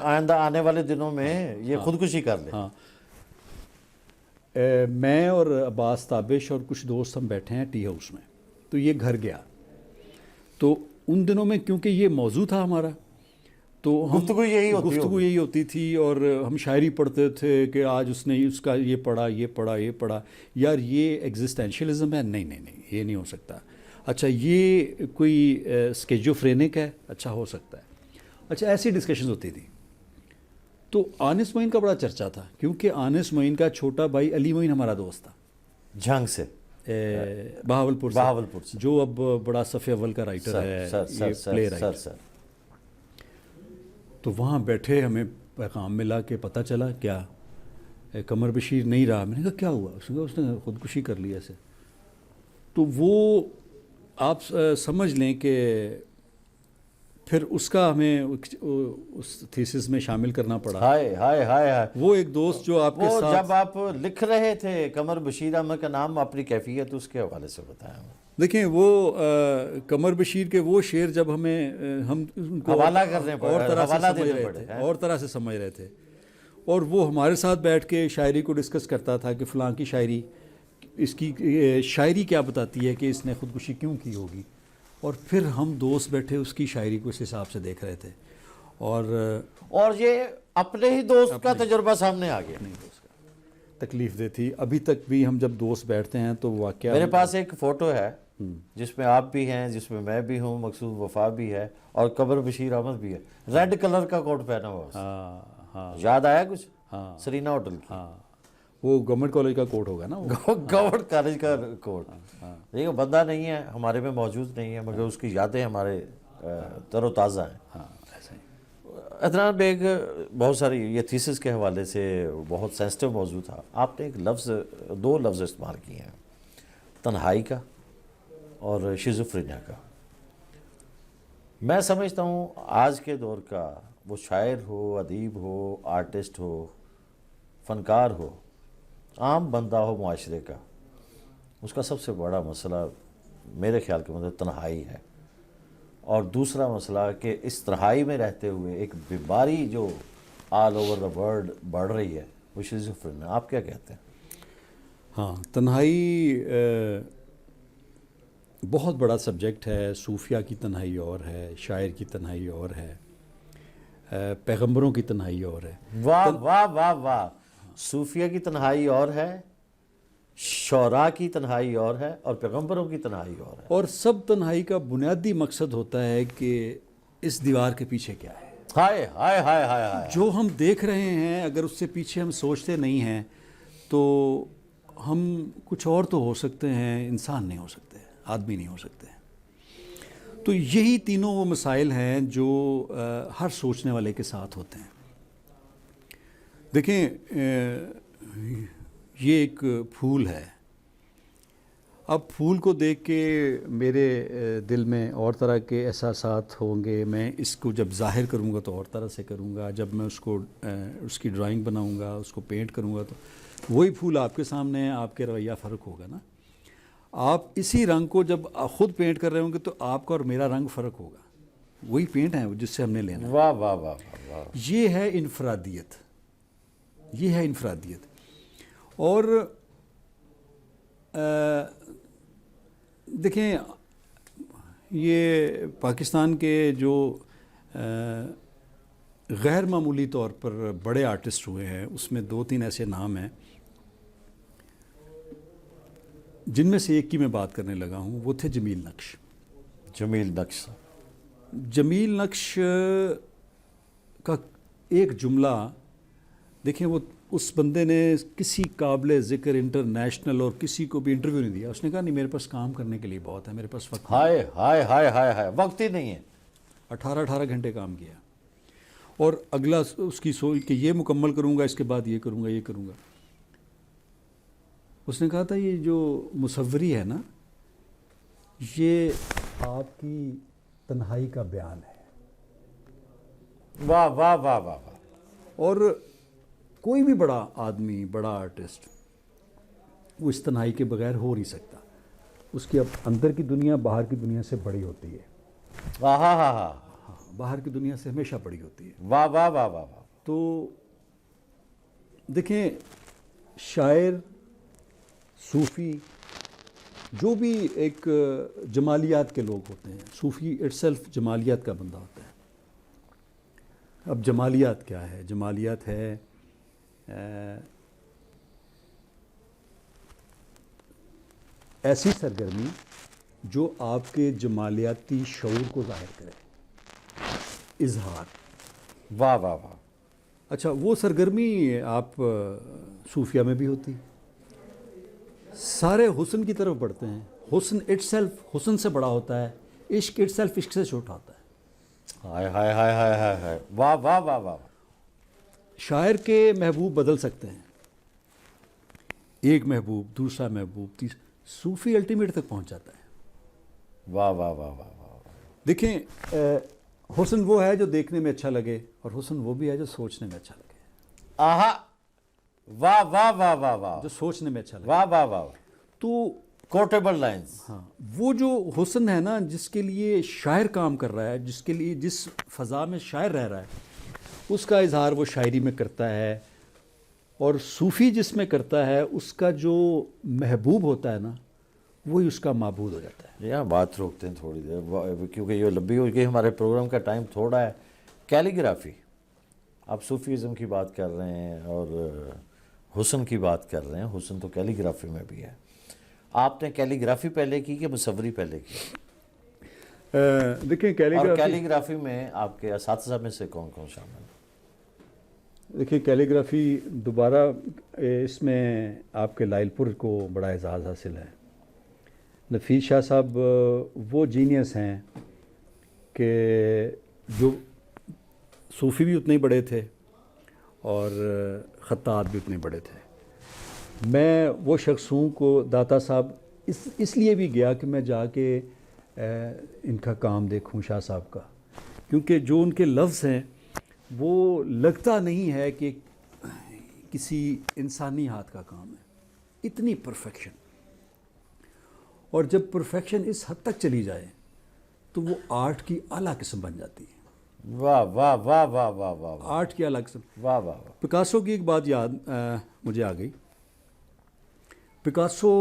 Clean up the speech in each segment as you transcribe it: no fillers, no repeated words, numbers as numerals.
آئندہ آنے والے دنوں میں یہ خودکشی کر لے. ہاں میں اور عباس تابش اور کچھ دوست ہم بیٹھے ہیں ٹی ہاؤس میں, تو یہ گھر گیا. تو ان دنوں میں کیونکہ یہ موضوع تھا ہمارا, تو گفتگو یہی ہوتی تھی, اور ہم شاعری پڑھتے تھے کہ آج اس نے اس کا یہ پڑھا, یہ پڑھا, یہ پڑھا, یار یہ ایگزسٹینشلزم ہے, نہیں یہ نہیں ہو سکتا. اچھا یہ کوئی اسکیزوفرینک ہے, اچھا ہو سکتا ہے. اچھا ایسی ڈسکشنز ہوتی تھی. تو آنس معین کا بڑا چرچا تھا, کیونکہ آنس معین کا چھوٹا بھائی علی معین ہمارا دوست تھا جھنگ سے, بہاولپور سے, جو اب بڑا صف اول کا رائٹر ہے, یہ پلے رائٹر. تو وہاں بیٹھے ہمیں پیغام ملا کہ پتہ چلا کیا قمر بشیر نہیں رہا. میں نے کہا کیا ہوا؟ اس نے کہا اس نے خودکشی کر لی ایسے. تو وہ آپ سمجھ لیں کہ پھر اس کا ہمیں اس تھیسس میں شامل کرنا پڑا. ہائے ہائے ہائے ہائے. وہ ایک دوست جو آپ کے ساتھ, جب آپ لکھ رہے تھے قمر بشیر احمد کا نام, اپنی کیفیت اس کے حوالے سے بتایا. دیکھیں وہ قمر بشیر کے وہ شعر جب ہم ان کو حوالہ کرنے پڑے, اور طرح سے سمجھ رہے تھے, اور وہ ہمارے ساتھ بیٹھ کے شاعری کو ڈسکس کرتا تھا کہ فلاں کی شاعری, اس کی شاعری کیا بتاتی ہے کہ اس نے خودکشی کیوں کی ہوگی. اور پھر ہم دوست بیٹھے اس کی شاعری کو اس حساب سے دیکھ رہے تھے, اور یہ اپنے ہی دوست کا تجربہ سامنے آ گیا. تکلیف دہ تھی. ابھی تک بھی ہم جب دوست بیٹھتے ہیں تو واقعہ, میرے پاس ایک فوٹو ہے جس میں آپ بھی ہیں, جس میں میں بھی ہوں, مقصود وفا بھی ہے, اور قمر بشیر احمد بھی ہے. ریڈ کلر کا کوٹ پہنا ہوا, یاد آیا کچھ؟ سرینا ہوٹل کی. وہ گورنمنٹ کالج کا کوٹ ہوگا نا, گورنمنٹ کالج کا کوٹ. دیکھو بندہ نہیں ہے ہمارے میں موجود نہیں ہے, مگر اس کی یادیں ہمارے تر و تازہ ہیں. عدنان بیگ, بہت ساری یہ تھیسس کے حوالے سے بہت سینسٹیو موضوع تھا. آپ نے دو لفظ استعمال کیے ہیں, تنہائی کا اور شیزوفرینیا کا. میں سمجھتا ہوں آج کے دور کا وہ شاعر ہو, ادیب ہو, آرٹسٹ ہو, فنکار ہو, عام بندہ ہو معاشرے کا, اس کا سب سے بڑا مسئلہ میرے خیال کے مطابق تنہائی ہے. اور دوسرا مسئلہ کہ اس تنہائی میں رہتے ہوئے ایک بیماری جو آل اوور دا ورلڈ بڑھ رہی ہے, وہ شیزوفرینیا. آپ کیا کہتے ہیں؟ ہاں, تنہائی بہت بڑا سبجیکٹ ہے. صوفیہ کی تنہائی اور ہے, شاعر کی تنہائی اور ہے, پیغمبروں کی تنہائی اور ہے. واہ واہ واہ واہ. صوفیہ کی تنہائی اور ہے, شعراء کی تنہائی اور ہے, اور پیغمبروں کی تنہائی اور ہے. اور سب تنہائی کا بنیادی مقصد ہوتا ہے کہ اس دیوار کے پیچھے کیا ہے. ہائے ہائے ہائے ہائے ہائے. جو ہم دیکھ رہے ہیں, اگر اس سے پیچھے ہم سوچتے نہیں ہیں تو ہم کچھ اور تو ہو سکتے ہیں, انسان نہیں ہو سکتے, آدمی نہیں ہو سکتے. تو یہی تینوں وہ مسائل ہیں جو ہر سوچنے والے کے ساتھ ہوتے ہیں. دیکھیں یہ ایک پھول ہے. اب پھول کو دیکھ کے میرے دل میں اور طرح کے احساسات ہوں گے. میں اس کو جب ظاہر کروں گا تو اور طرح سے کروں گا. جب میں اس کی ڈرائنگ بناؤں گا, اس کو پینٹ کروں گا, تو وہی پھول آپ کے سامنے ہے, آپ کے رویہ فرق ہوگا نا. آپ اسی رنگ کو جب خود پینٹ کر رہے ہوں گے تو آپ کا اور میرا رنگ فرق ہوگا. وہی پینٹ ہے جس سے ہم نے لینا. واہ واہ واہ واہ. یہ ہے انفرادیت, یہ ہے انفرادیت. اور دیکھیں یہ پاکستان کے جو غیر معمولی طور پر بڑے آرٹسٹ ہوئے ہیں, اس میں 2-3 ایسے نام ہیں جن میں سے ایک کی میں بات کرنے لگا ہوں. وہ تھے جمیل نقش. جمیل نقش کا ایک جملہ دیکھیں, وہ اس بندے نے کسی قابل ذکر انٹرنیشنل اور کسی کو بھی انٹرویو نہیں دیا. اس نے کہا نہیں, میرے پاس کام کرنے کے لیے بہت ہے, میرے پاس وقت. ہائے ہائے ہائے ہائے ہائے, وقت ہی نہیں ہے. 18 گھنٹے کام کیا, اور اگلا اس کی سوچ کہ یہ مکمل کروں گا, اس کے بعد یہ کروں گا, یہ کروں گا. اس نے کہا تھا یہ جو مصوری ہے نا, یہ آپ کی تنہائی کا بیان ہے. واہ واہ واہ واہ. اور کوئی بھی بڑا آدمی, بڑا آرٹسٹ, وہ اس تنہائی کے بغیر ہو نہیں سکتا. اس کی اب اندر کی دنیا باہر کی دنیا سے بڑی ہوتی ہے. باہر کی دنیا سے ہمیشہ بڑی ہوتی ہے. واہ واہ واہ واہ واہ. تو دیکھیں شاعر، صوفی، جو بھی ایک جمالیات کے لوگ ہوتے ہیں، صوفی اٹ سیلف جمالیات کا بندہ ہوتا ہے. اب جمالیات کیا ہے؟ جمالیات ہے ایسی سرگرمی جو آپ کے جمالیاتی شعور کو ظاہر کرے، اظہار. واہ واہ واہ. اچھا، وہ سرگرمی آپ صوفیہ میں بھی ہوتی. سارے حسن کی طرف بڑھتے ہیں. حسن اٹ سیلف حسن سے بڑا ہوتا ہے، عشق اٹ سیلف عشق سے چھوٹا ہوتا ہے. ہائے ہائے ہائے ہائے ہائے ہائے. واہ واہ واہ واہ. شاعر کے محبوب بدل سکتے ہیں، ایک محبوب، دوسرا محبوب، صوفی الٹیمیٹ تک پہنچ جاتا ہے. واہ واہ واہ واہ واہ. دیکھیں حسن وہ ہے جو دیکھنے میں اچھا لگے، اور حسن وہ بھی ہے جو سوچنے میں اچھا لگے. آہا. واہ واہ واہ واہ واہ. جو سوچنے میں اچھا لگے. واہ واہ واہ. تو کوٹیبل لائنز. ہاں، وہ جو حسن ہے نا، جس کے لیے شاعر کام کر رہا ہے، جس کے لیے جس فضا میں شاعر رہ رہا ہے، اس کا اظہار وہ شاعری میں کرتا ہے. اور صوفی جس میں کرتا ہے، اس کا جو محبوب ہوتا ہے نا، وہی اس کا معبود ہو جاتا ہے. یہاں بات روکتے ہیں تھوڑی دیر کیونکہ یہ لمبی ہو گئی، ہمارے پروگرام کا ٹائم تھوڑا ہے. کیلیگرافی، آپ صوفیزم کی بات کر رہے ہیں اور حسن کی بات کر رہے ہیں. حسن تو کیلیگرافی میں بھی ہے. آپ نے کیلیگرافی پہلے کی کہ مصوری پہلے کی؟ دیکھیں اور کیلیگرافی میں آپ کے اساتذہ میں سے کون کون شامل ہیں؟ دیکھیں کیلیگرافی دوبارہ اس میں آپ کے لائل پور کو بڑا اعزاز حاصل ہے. نفیس شاہ صاحب وہ جینیس ہیں کہ جو صوفی بھی اتنے ہی بڑے تھے اور خطاط بھی اتنے بڑے تھے. میں وہ شخص ہوں کو داتا صاحب اس لیے بھی گیا کہ میں جا کے ان کا کام دیکھوں، شاہ صاحب کا، کیونکہ جو ان کے لفظ ہیں وہ لگتا نہیں ہے کہ کسی انسانی ہاتھ کا کام ہے. اتنی پرفیکشن. اور جب پرفیکشن اس حد تک چلی جائے تو وہ آرٹ کی اعلیٰ قسم بن جاتی ہے. واہ واہ واہ واہ واہ واہ. آرٹ کی اعلیٰ قسم. واہ واہ واہ. پکاسو کی ایک بات یاد مجھے آ گئی. پکاسو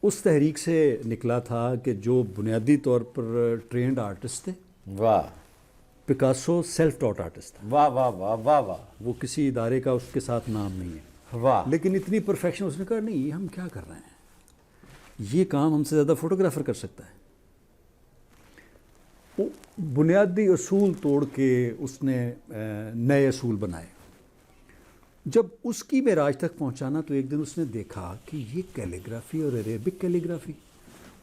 اس تحریک سے نکلا تھا کہ جو بنیادی طور پر ٹرینڈ آرٹسٹ تھے. واہ. پکاسو سیلف ٹاٹ آرٹسٹ تھا. واہ واہ واہ واہ واہ. وہ کسی ادارے کا اس کے ساتھ نام نہیں ہے. واہ. لیکن اتنی پرفیکشن اس نے کہا نہیں، ہم کیا کر رہے ہیں، یہ کام ہم سے زیادہ فوٹوگرافر کر سکتا ہے. وہ بنیادی اصول توڑ کے اس نے نئے اصول بنائے. جب اس کی معراج تک پہنچانا تو ایک دن اس نے دیکھا کہ یہ کیلیگرافی اور عربک کیلیگرافی،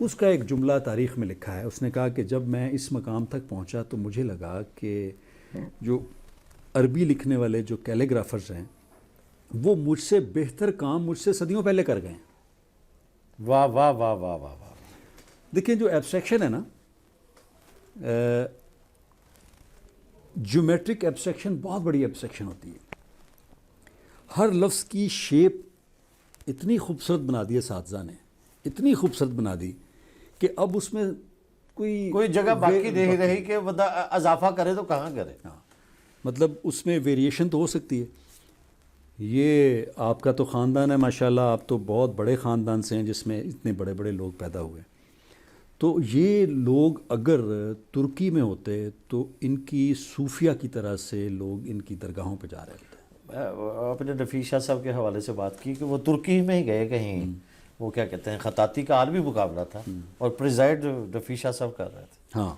اس کا ایک جملہ تاریخ میں لکھا ہے. اس نے کہا کہ جب میں اس مقام تک پہنچا تو مجھے لگا کہ جو عربی لکھنے والے جو کیلیگرافرز ہیں وہ مجھ سے بہتر کام مجھ سے صدیوں پہلے کر گئے ہیں. واہ واہ واہ واہ واہ واہ. دیکھیں جو ایبسٹریکشن ہے نا، جیومیٹرک ایبسٹریکشن بہت بڑی ایبسٹریکشن ہوتی ہے. ہر لفظ کی شیپ اتنی خوبصورت بنا دی اساتذہ نے، اتنی خوبصورت بنا دی کہ اب اس میں کوئی جگہ باقی نہیں رہی کہ بندہ اضافہ کرے تو کہاں کرے. ہاں، مطلب اس میں ویریشن تو ہو سکتی ہے. یہ آپ کا تو خاندان ہے ماشاءاللہ، آپ تو بہت بڑے خاندان سے ہیں جس میں اتنے بڑے بڑے لوگ پیدا ہوئے. تو یہ لوگ اگر ترکی میں ہوتے تو ان کی صوفیہ کی طرح سے لوگ ان کی درگاہوں پہ جا رہے ہوتے. اپنے نفیس شاہ صاحب کے حوالے سے بات کی کہ وہ ترکی میں ہی گئے کہیں، وہ کیا کہتے ہیں خطاطی کا عالمی مقابلہ تھا اور پریزائڈ نفیس شاہ صاحب کر رہے تھے. ہاں،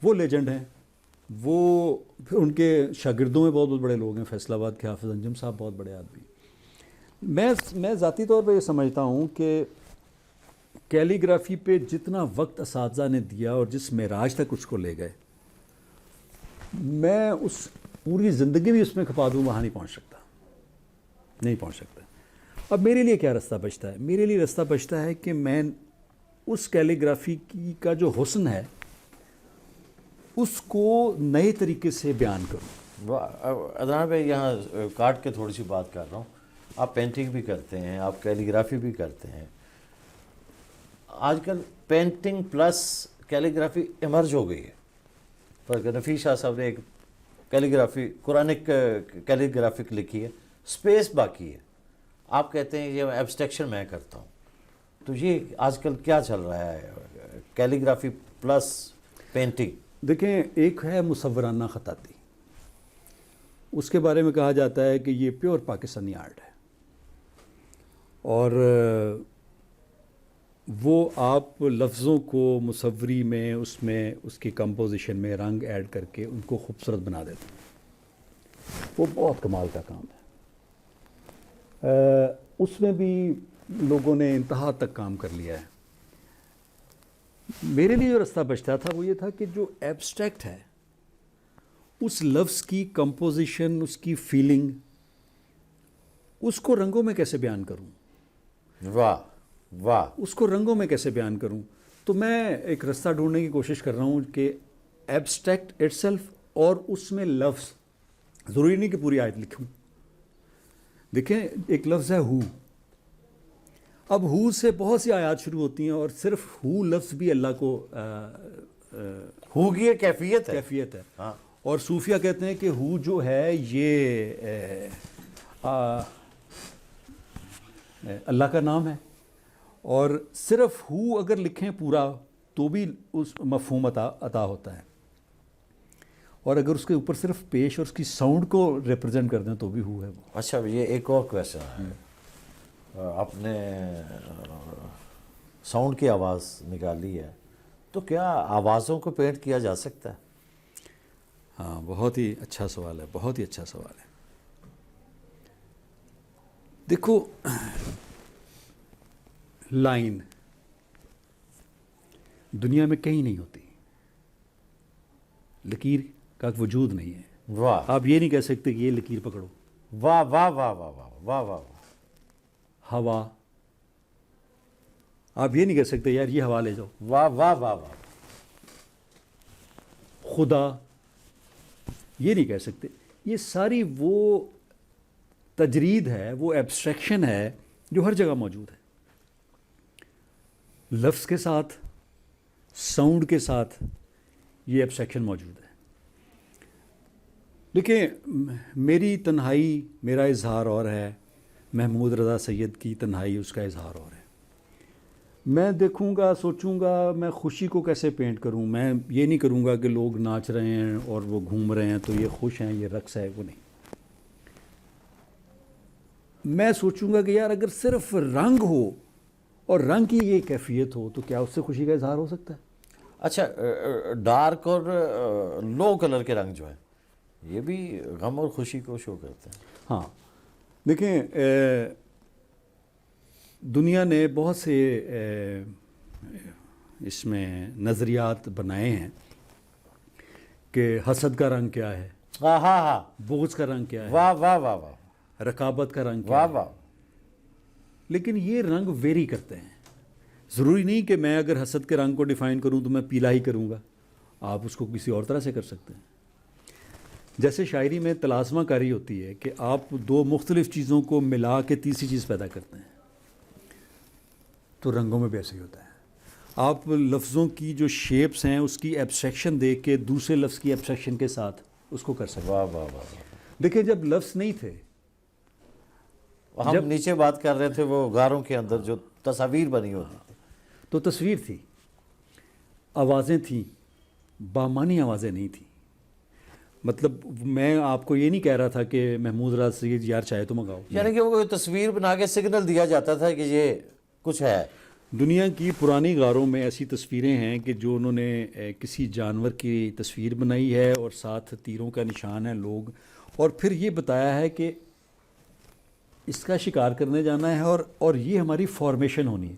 وہ لیجنڈ ہیں. وہ پھر ان کے شاگردوں میں بہت بڑے لوگ ہیں. فیصل آباد کے حافظ انجم صاحب بہت بڑے آدمی. میں ذاتی طور پہ یہ سمجھتا ہوں کہ کیلیگرافی پہ جتنا وقت اساتذہ نے دیا اور جس معراج تک اس کو لے گئے، میں اس پوری زندگی بھی اس میں کھپا دوں وہاں نہیں پہنچ سکتا. اب میرے لیے کیا رستہ بچتا ہے؟ میرے لیے رستہ بچتا ہے کہ میں اس کیلیگرافی کی کا جو حسن ہے اس کو نئے طریقے سے بیان کروں. عدنان بھائی یہاں کاٹ کے تھوڑی سی بات کر رہا ہوں. آپ پینٹنگ بھی کرتے ہیں، آپ کیلیگرافی بھی کرتے ہیں. آج کل پینٹنگ پلس کیلیگرافی ایمرج ہو گئی ہے. نفیس شاہ صاحب نے ایک کیلیگرافی قرآنک کیلیگرافک لکھی ہے، سپیس باقی ہے. آپ کہتے ہیں یہ ایبسٹریکشن میں کرتا ہوں، تو یہ آج کل کیا چل رہا ہے کیلیگرافی پلس پینٹنگ؟ دیکھیں، ایک ہے مصورانہ خطاطی، اس کے بارے میں کہا جاتا ہے کہ یہ پیور پاکستانی آرٹ ہے، اور وہ آپ لفظوں کو مصوری میں اس کی کمپوزیشن میں رنگ ایڈ کر کے ان کو خوبصورت بنا دیتے ہیں. وہ بہت کمال کا کام ہے. اس میں بھی لوگوں نے انتہا تک کام کر لیا ہے. میرے لیے جو رستہ بچتا تھا وہ یہ تھا کہ جو ایبسٹریکٹ ہے اس لفظ کی کمپوزیشن، اس کی فیلنگ، اس کو رنگوں میں کیسے بیان کروں. واہ واہ. اس کو رنگوں میں کیسے بیان کروں. تو میں ایک رستہ ڈھونڈنے کی کوشش کر رہا ہوں کہ ایبسٹریکٹ اٹ سیلف، اور اس میں لفظ ضروری نہیں کہ پوری آیت لکھوں. دیکھیں، ایک لفظ ہے ہو. اب ہو سے بہت سی آیات شروع ہوتی ہیں، اور صرف ہو لفظ بھی اللہ کو ہو کی ایک کیفیت ہے. کیفیت ہے. ہاں. اور صوفیہ کہتے ہیں کہ ہو جو ہے یہ اللہ کا نام ہے، اور صرف ہو اگر لکھیں پورا تو بھی اس مفہوم عطا ہوتا ہے، اور اگر اس کے اوپر صرف پیش اور اس کی ساؤنڈ کو ریپرزینٹ کر دیں تو بھی ہو ہے وہ. اچھا، یہ ایک اور کویسچن ہے. آپ نے ساؤنڈ کی آواز نکالی ہے، تو کیا آوازوں کو پینٹ کیا جا سکتا ہے؟ ہاں، بہت ہی اچھا سوال ہے، بہت ہی اچھا سوال ہے. دیکھو، لائن دنیا میں کہیں نہیں ہوتی، لکیر کا وجود نہیں ہے. واہ آپ یہ نہیں کہہ سکتے کہ یہ لکیر پکڑو. واہ واہ واہ واہ واہ واہ واہ. ہوا، آپ یہ نہیں کہہ سکتے یار یہ ہوا لے جاؤ. واہ واہ واہ واہ. خدا، یہ نہیں کہہ سکتے. یہ ساری وہ تجرید ہے، وہ ایبسٹریکشن ہے جو ہر جگہ موجود ہے. لفظ کے ساتھ، ساؤنڈ کے ساتھ یہ ایبسٹریکشن موجود ہے. دیکھیں، میری تنہائی میرا اظہار اور ہے، محمود رضا سید کی تنہائی اس کا اظہار اور ہے. میں دیکھوں گا، سوچوں گا میں خوشی کو کیسے پینٹ کروں. میں یہ نہیں کروں گا کہ لوگ ناچ رہے ہیں اور وہ گھوم رہے ہیں تو یہ خوش ہیں، یہ رقص ہے. وہ نہیں. میں سوچوں گا کہ یار اگر صرف رنگ ہو اور رنگ کی یہ کیفیت ہو تو کیا اس سے خوشی کا اظہار ہو سکتا ہے؟ اچھا، ڈارک اور لو کلر کے رنگ جو ہیں یہ بھی غم اور خوشی کو شو کرتے ہیں. ہاں، دیکھیں، دنیا نے بہت سے اس میں نظریات بنائے ہیں کہ حسد کا رنگ کیا ہے، ہاں ہاں ہاں. بغض کا رنگ کیا ہے، واہ واہ واہ واہ. رقابت کا رنگ کیا واہ ہے. واہ. لیکن یہ رنگ ویری کرتے ہیں. ضروری نہیں کہ میں اگر حسد کے رنگ کو ڈیفائن کروں تو میں پیلا ہی کروں گا. آپ اس کو کسی اور طرح سے کر سکتے ہیں. جیسے شاعری میں تلازمہ کاری ہوتی ہے کہ آپ دو مختلف چیزوں کو ملا کے تیسری چیز پیدا کرتے ہیں، تو رنگوں میں بھی ایسے ہی ہوتا ہے. آپ لفظوں کی جو شیپس ہیں اس کی ایبسٹریکشن دے کے دوسرے لفظ کی ایبسٹریکشن کے ساتھ اس کو کر سکتے ہیں. واہ واہ واہ. دیکھیں، جب لفظ نہیں تھے، ہم نیچے بات کر رہے تھے وہ غاروں کے اندر جو تصاویر بنی ہوتی تھی تو تصویر تھی، آوازیں تھیں، بامانی آوازیں نہیں تھیں. مطلب میں آپ کو یہ نہیں کہہ رہا تھا کہ محمود رضا سید یار چاہے تو منگاؤ. یعنی کہ وہ تصویر بنا کے سگنل دیا جاتا تھا کہ یہ کچھ ہے. دنیا کی پرانی غاروں میں ایسی تصویریں ہیں کہ جو انہوں نے کسی جانور کی تصویر بنائی ہے اور ساتھ تیروں کا نشان ہے لوگ، اور پھر یہ بتایا ہے کہ اس کا شکار کرنے جانا ہے اور یہ ہماری فارمیشن ہونی ہے.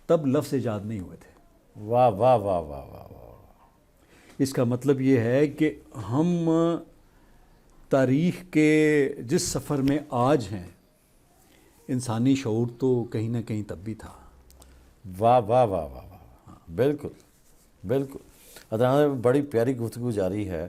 تب لفظ ایجاد نہیں ہوئے تھے. واہ واہ واہ واہ واہ واہ. اس کا مطلب یہ ہے کہ ہم تاریخ کے جس سفر میں آج ہیں، انسانی شعور تو کہیں نہ کہیں تب بھی تھا. واہ واہ واہ واہ واہ. بالکل بالکل. ادنان، بڑی پیاری گفتگو جاری ہے.